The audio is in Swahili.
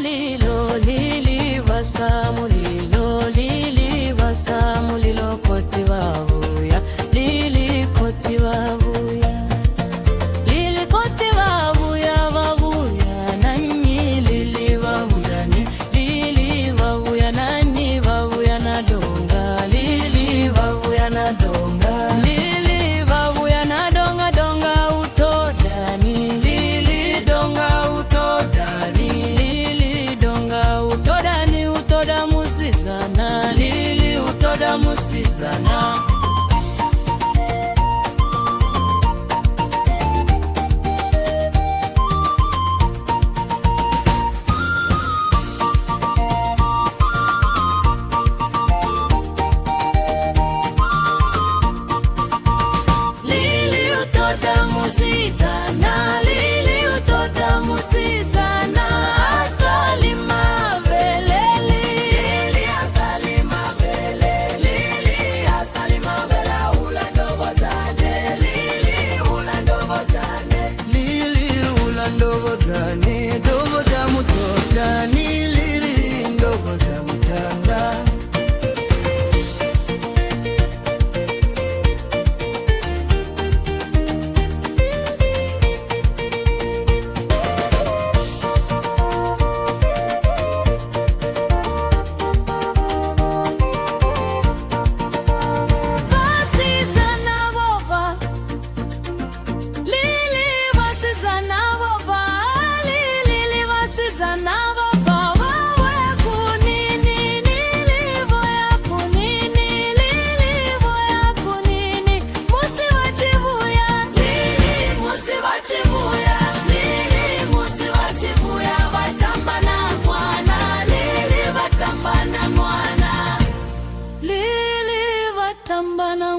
lilo lili vasamu lilo lili vasamu lilo koti vavuya lili koti vavuya lili koti vavuya vavuya nanyi lili vavuya ni lili vavuya nanyi vavuya na donga lili vavuya na donga lili vavuya na donga donga utodani lili donga utodani lili donga utodani utoda musizana lili utoda musizana musizana lili utoda musizana asalima vele lili asalima vele lili asalima vele ulandovotane lili ulandovotane lili ulandovotane dovota mutodani lili ndovota mutanda tambana